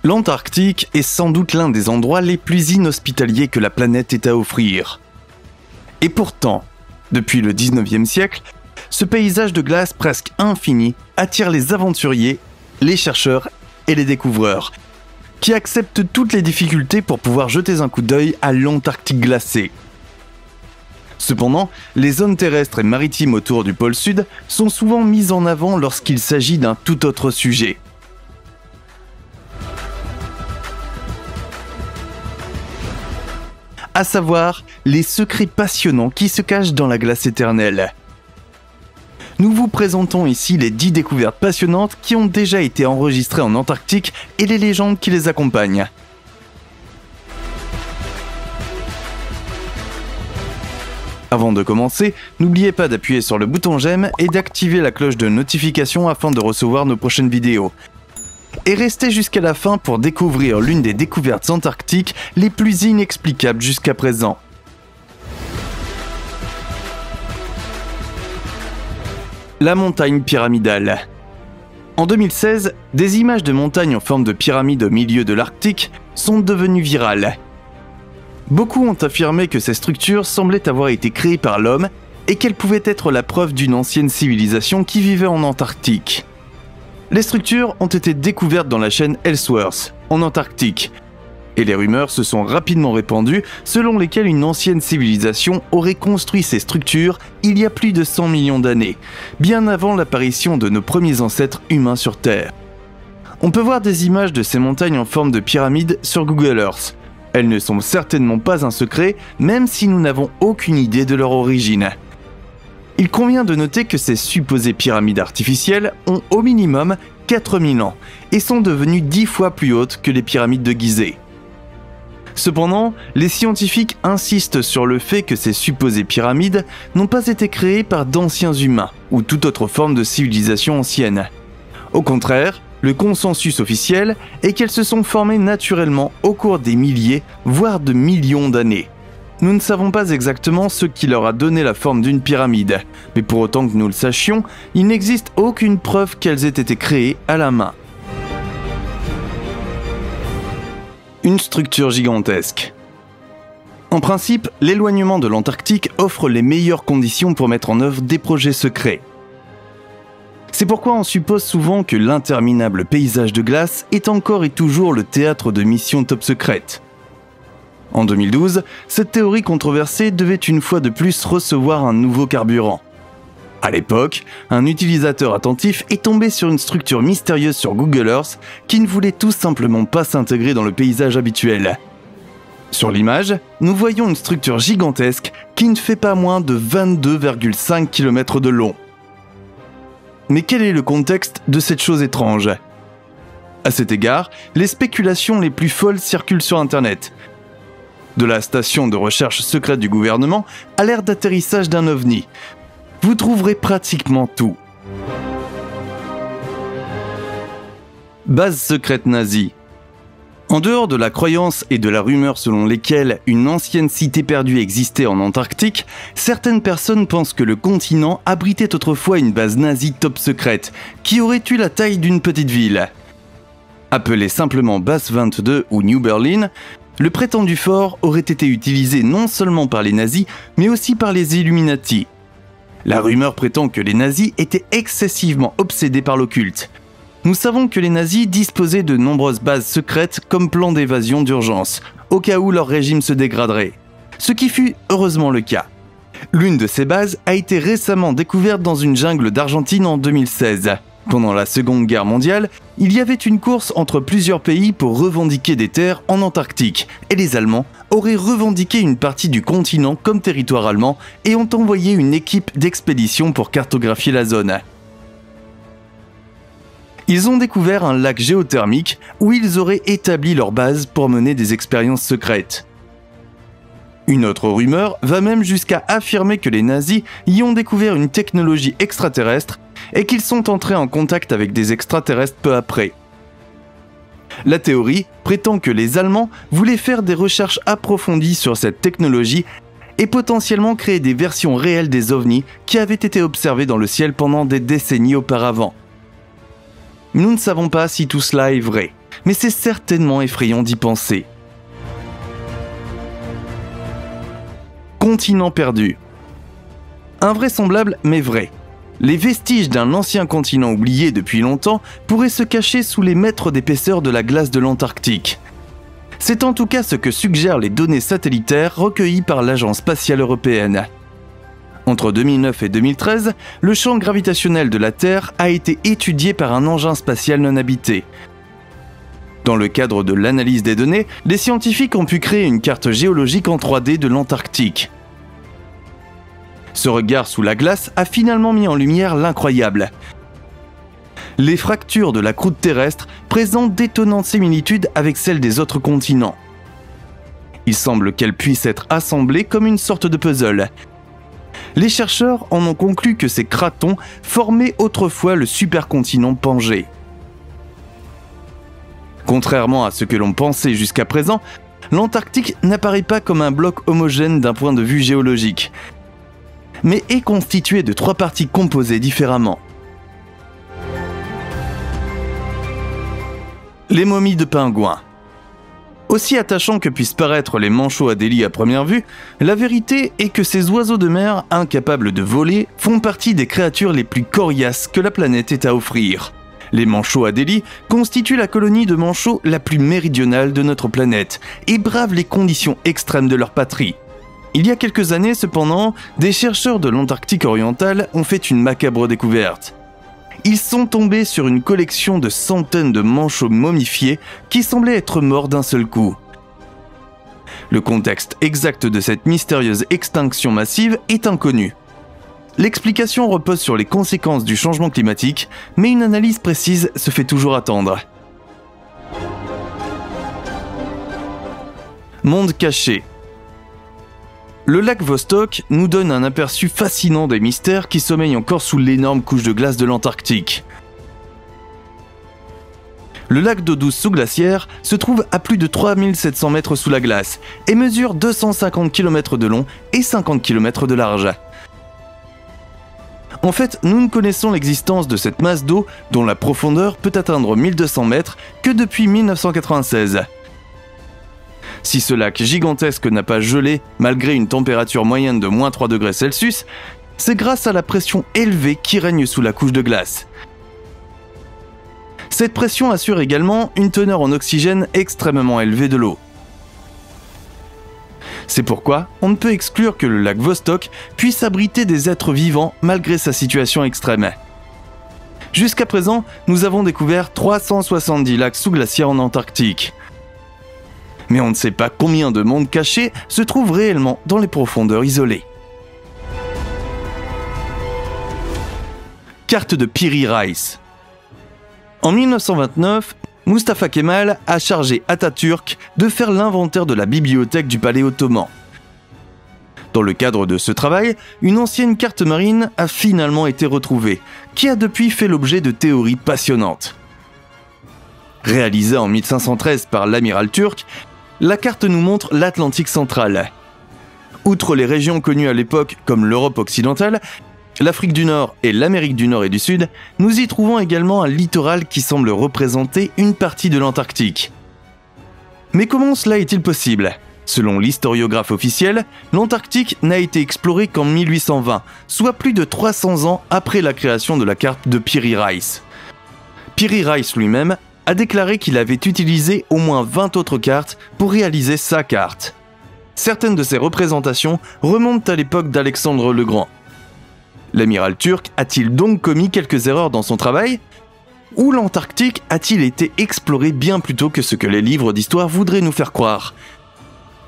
L'Antarctique est sans doute l'un des endroits les plus inhospitaliers que la planète ait à offrir. Et pourtant, depuis le 19e siècle, ce paysage de glace presque infini attire les aventuriers, les chercheurs et les découvreurs, qui acceptent toutes les difficultés pour pouvoir jeter un coup d'œil à l'Antarctique glacée. Cependant, les zones terrestres et maritimes autour du pôle Sud sont souvent mises en avant lorsqu'il s'agit d'un tout autre sujet. À savoir les secrets passionnants qui se cachent dans la glace éternelle. Nous vous présentons ici les 10 découvertes passionnantes qui ont déjà été enregistrées en Antarctique et les légendes qui les accompagnent. Avant de commencer, n'oubliez pas d'appuyer sur le bouton j'aime et d'activer la cloche de notification afin de recevoir nos prochaines vidéos. Et restez jusqu'à la fin pour découvrir l'une des découvertes antarctiques les plus inexplicables jusqu'à présent. La montagne pyramidale. En 2016, des images de montagnes en forme de pyramide au milieu de l'Arctique sont devenues virales. Beaucoup ont affirmé que ces structures semblaient avoir été créées par l'homme et qu'elles pouvaient être la preuve d'une ancienne civilisation qui vivait en Antarctique. Les structures ont été découvertes dans la chaîne Ellsworth, en Antarctique, et les rumeurs se sont rapidement répandues selon lesquelles une ancienne civilisation aurait construit ces structures il y a plus de 100 millions d'années, bien avant l'apparition de nos premiers ancêtres humains sur Terre. On peut voir des images de ces montagnes en forme de pyramide sur Google Earth. Elles ne sont certainement pas un secret, même si nous n'avons aucune idée de leur origine. Il convient de noter que ces supposées pyramides artificielles ont au minimum 4000 ans et sont devenues 10 fois plus hautes que les pyramides de Gizeh. Cependant, les scientifiques insistent sur le fait que ces supposées pyramides n'ont pas été créées par d'anciens humains ou toute autre forme de civilisation ancienne. Au contraire, le consensus officiel est qu'elles se sont formées naturellement au cours des milliers, voire de millions d'années. Nous ne savons pas exactement ce qui leur a donné la forme d'une pyramide, mais pour autant que nous le sachions, il n'existe aucune preuve qu'elles aient été créées à la main. Une structure gigantesque. En principe, l'éloignement de l'Antarctique offre les meilleures conditions pour mettre en œuvre des projets secrets. C'est pourquoi on suppose souvent que l'interminable paysage de glace est encore et toujours le théâtre de missions top secrètes. En 2012, cette théorie controversée devait une fois de plus recevoir un nouveau carburant. À l'époque, un utilisateur attentif est tombé sur une structure mystérieuse sur Google Earth qui ne voulait tout simplement pas s'intégrer dans le paysage habituel. Sur l'image, nous voyons une structure gigantesque qui ne fait pas moins de 22,5 km de long. Mais quel est le contexte de cette chose étrange ? À cet égard, les spéculations les plus folles circulent sur Internet. De la station de recherche secrète du gouvernement à l'aire d'atterrissage d'un ovni. Vous trouverez pratiquement tout. Base secrète nazie. En dehors de la croyance et de la rumeur selon lesquelles une ancienne cité perdue existait en Antarctique, certaines personnes pensent que le continent abritait autrefois une base nazie top secrète qui aurait eu la taille d'une petite ville. Appelée simplement Base 22 ou New Berlin, le prétendu fort aurait été utilisé non seulement par les nazis, mais aussi par les Illuminati. La rumeur prétend que les nazis étaient excessivement obsédés par l'occulte. Nous savons que les nazis disposaient de nombreuses bases secrètes comme plan d'évasion d'urgence, au cas où leur régime se dégraderait. Ce qui fut heureusement le cas. L'une de ces bases a été récemment découverte dans une jungle d'Argentine en 2016. Pendant la Seconde Guerre mondiale, il y avait une course entre plusieurs pays pour revendiquer des terres en Antarctique, et les Allemands auraient revendiqué une partie du continent comme territoire allemand et ont envoyé une équipe d'expédition pour cartographier la zone. Ils ont découvert un lac géothermique où ils auraient établi leur base pour mener des expériences secrètes. Une autre rumeur va même jusqu'à affirmer que les nazis y ont découvert une technologie extraterrestre et qu'ils sont entrés en contact avec des extraterrestres peu après. La théorie prétend que les Allemands voulaient faire des recherches approfondies sur cette technologie et potentiellement créer des versions réelles des ovnis qui avaient été observés dans le ciel pendant des décennies auparavant. Nous ne savons pas si tout cela est vrai, mais c'est certainement effrayant d'y penser. Continent perdu. Invraisemblable mais vrai. Les vestiges d'un ancien continent oublié depuis longtemps pourraient se cacher sous les mètres d'épaisseur de la glace de l'Antarctique. C'est en tout cas ce que suggèrent les données satellitaires recueillies par l'Agence spatiale européenne. Entre 2009 et 2013, le champ gravitationnel de la Terre a été étudié par un engin spatial non habité. Dans le cadre de l'analyse des données, les scientifiques ont pu créer une carte géologique en 3D de l'Antarctique. Ce regard sous la glace a finalement mis en lumière l'incroyable. Les fractures de la croûte terrestre présentent d'étonnantes similitudes avec celles des autres continents. Il semble qu'elles puissent être assemblées comme une sorte de puzzle. Les chercheurs en ont conclu que ces cratons formaient autrefois le supercontinent Pangée. Contrairement à ce que l'on pensait jusqu'à présent, l'Antarctique n'apparaît pas comme un bloc homogène d'un point de vue géologique, mais est constitué de 3 parties composées différemment. Les momies de pingouins. Aussi attachants que puissent paraître les manchots Adélie à première vue, la vérité est que ces oiseaux de mer incapables de voler font partie des créatures les plus coriaces que la planète ait à offrir. Les manchots Adélie constituent la colonie de manchots la plus méridionale de notre planète et bravent les conditions extrêmes de leur patrie. Il y a quelques années cependant, des chercheurs de l'Antarctique orientale ont fait une macabre découverte. Ils sont tombés sur une collection de centaines de manchots momifiés qui semblaient être morts d'un seul coup. Le contexte exact de cette mystérieuse extinction massive est inconnu. L'explication repose sur les conséquences du changement climatique, mais une analyse précise se fait toujours attendre. Monde caché. Le lac Vostok nous donne un aperçu fascinant des mystères qui sommeillent encore sous l'énorme couche de glace de l'Antarctique. Le lac d'eau douce sous-glaciaire se trouve à plus de 3700 mètres sous la glace et mesure 250 km de long et 50 km de large. En fait, nous ne connaissons l'existence de cette masse d'eau dont la profondeur peut atteindre 1200 mètres que depuis 1996. Si ce lac gigantesque n'a pas gelé malgré une température moyenne de moins 3 degrés Celsius, c'est grâce à la pression élevée qui règne sous la couche de glace. Cette pression assure également une teneur en oxygène extrêmement élevée de l'eau. C'est pourquoi on ne peut exclure que le lac Vostok puisse abriter des êtres vivants malgré sa situation extrême. Jusqu'à présent, nous avons découvert 370 lacs sous-glaciaires en Antarctique. Mais on ne sait pas combien de mondes cachés se trouvent réellement dans les profondeurs isolées. Carte de Piri Reis. En 1929, Mustafa Kemal a chargé Atatürk de faire l'inventaire de la bibliothèque du palais ottoman. Dans le cadre de ce travail, une ancienne carte marine a finalement été retrouvée, qui a depuis fait l'objet de théories passionnantes. Réalisée en 1513 par l'amiral turc, la carte nous montre l'Atlantique central. Outre les régions connues à l'époque comme l'Europe occidentale, l'Afrique du Nord et l'Amérique du Nord et du Sud, nous y trouvons également un littoral qui semble représenter une partie de l'Antarctique. Mais comment cela est-il possible ? Selon l'historiographe officiel, l'Antarctique n'a été exploré qu'en 1820, soit plus de 300 ans après la création de la carte de Piri Reis. Piri Reis lui-même a déclaré qu'il avait utilisé au moins 20 autres cartes pour réaliser sa carte. Certaines de ces représentations remontent à l'époque d'Alexandre le Grand. L'amiral turc a-t-il donc commis quelques erreurs dans son travail ? Ou l'Antarctique a-t-il été exploré bien plus tôt que ce que les livres d'histoire voudraient nous faire croire ?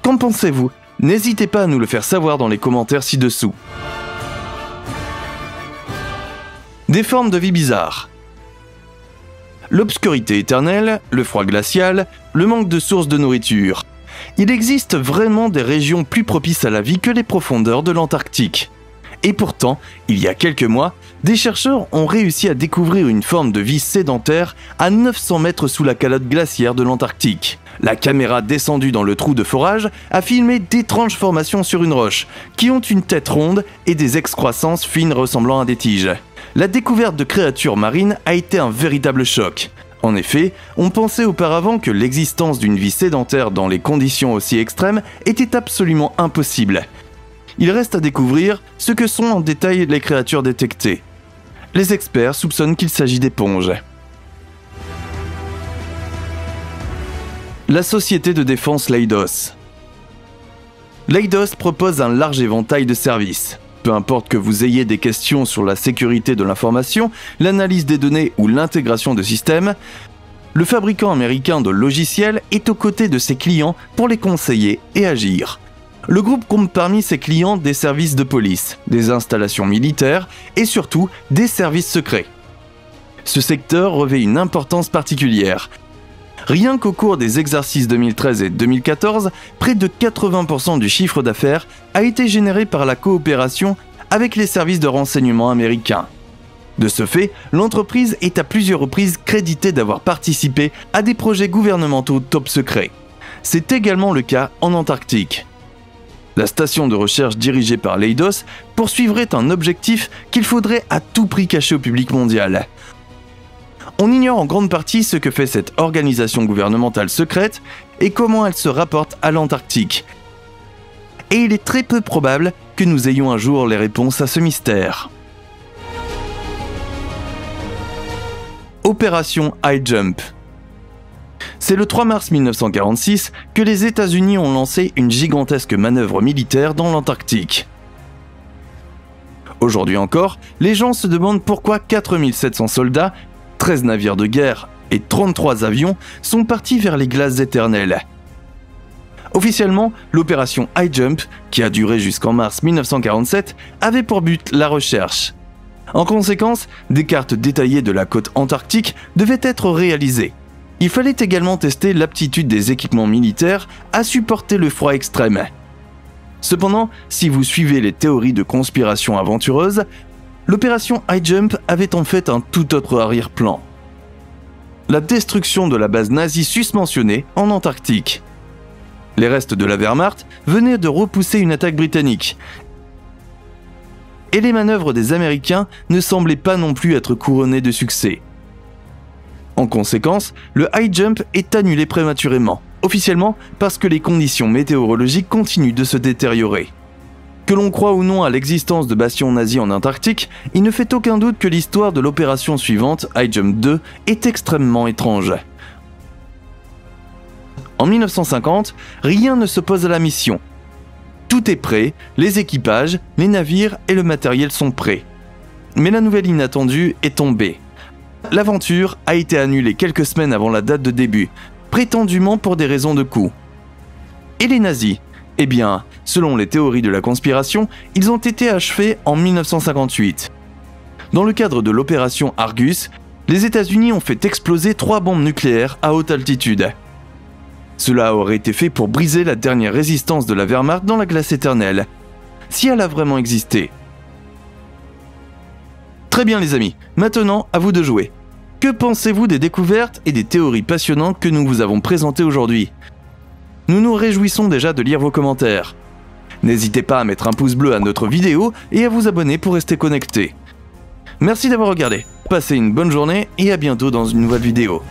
Qu'en pensez-vous ? N'hésitez pas à nous le faire savoir dans les commentaires ci-dessous. Des formes de vie bizarres. L'obscurité éternelle, le froid glacial, le manque de sources de nourriture. Il existe vraiment des régions plus propices à la vie que les profondeurs de l'Antarctique. Et pourtant, il y a quelques mois, des chercheurs ont réussi à découvrir une forme de vie sédentaire à 900 mètres sous la calotte glaciaire de l'Antarctique. La caméra descendue dans le trou de forage a filmé d'étranges formations sur une roche, qui ont une tête ronde et des excroissances fines ressemblant à des tiges. La découverte de créatures marines a été un véritable choc. En effet, on pensait auparavant que l'existence d'une vie sédentaire dans les conditions aussi extrêmes était absolument impossible. Il reste à découvrir ce que sont en détail les créatures détectées. Les experts soupçonnent qu'il s'agit d'éponges. La société de défense Leidos. Leidos propose un large éventail de services. Peu importe que vous ayez des questions sur la sécurité de l'information, l'analyse des données ou l'intégration de systèmes, le fabricant américain de logiciels est aux côtés de ses clients pour les conseiller et agir. Le groupe compte parmi ses clients des services de police, des installations militaires et surtout des services secrets. Ce secteur revêt une importance particulière. Rien qu'au cours des exercices 2013 et 2014, près de 80% du chiffre d'affaires a été généré par la coopération avec les services de renseignement américains. De ce fait, l'entreprise est à plusieurs reprises créditée d'avoir participé à des projets gouvernementaux top secrets. C'est également le cas en Antarctique. La station de recherche dirigée par Leidos poursuivrait un objectif qu'il faudrait à tout prix cacher au public mondial. On ignore en grande partie ce que fait cette organisation gouvernementale secrète et comment elle se rapporte à l'Antarctique. Et il est très peu probable que nous ayons un jour les réponses à ce mystère. Opération High Jump. C'est le 3 mars 1946 que les États-Unis ont lancé une gigantesque manœuvre militaire dans l'Antarctique. Aujourd'hui encore, les gens se demandent pourquoi 4700 soldats, 13 navires de guerre et 33 avions sont partis vers les glaces éternelles. Officiellement, l'opération High Jump, qui a duré jusqu'en mars 1947, avait pour but la recherche. En conséquence, des cartes détaillées de la côte antarctique devaient être réalisées. Il fallait également tester l'aptitude des équipements militaires à supporter le froid extrême. Cependant, si vous suivez les théories de conspiration aventureuses, l'opération High Jump avait en fait un tout autre arrière-plan. La destruction de la base nazie susmentionnée en Antarctique. Les restes de la Wehrmacht venaient de repousser une attaque britannique. Et les manœuvres des Américains ne semblaient pas non plus être couronnées de succès. En conséquence, le High Jump est annulé prématurément, officiellement parce que les conditions météorologiques continuent de se détériorer. Que l'on croit ou non à l'existence de bastions nazis en Antarctique, il ne fait aucun doute que l'histoire de l'opération suivante, High Jump 2, est extrêmement étrange. En 1950, rien ne s'oppose à la mission. Tout est prêt, les équipages, les navires et le matériel sont prêts. Mais la nouvelle inattendue est tombée. L'aventure a été annulée quelques semaines avant la date de début, prétendument pour des raisons de coût. Et les nazis ? Eh bien, selon les théories de la conspiration, ils ont été achevés en 1958. Dans le cadre de l'opération Argus, les États-Unis ont fait exploser 3 bombes nucléaires à haute altitude. Cela aurait été fait pour briser la dernière résistance de la Wehrmacht dans la glace éternelle, si elle a vraiment existé. Très bien les amis, maintenant à vous de jouer. Que pensez-vous des découvertes et des théories passionnantes que nous vous avons présentées aujourd'hui ? Nous nous réjouissons déjà de lire vos commentaires. N'hésitez pas à mettre un pouce bleu à notre vidéo et à vous abonner pour rester connecté. Merci d'avoir regardé, passez une bonne journée et à bientôt dans une nouvelle vidéo.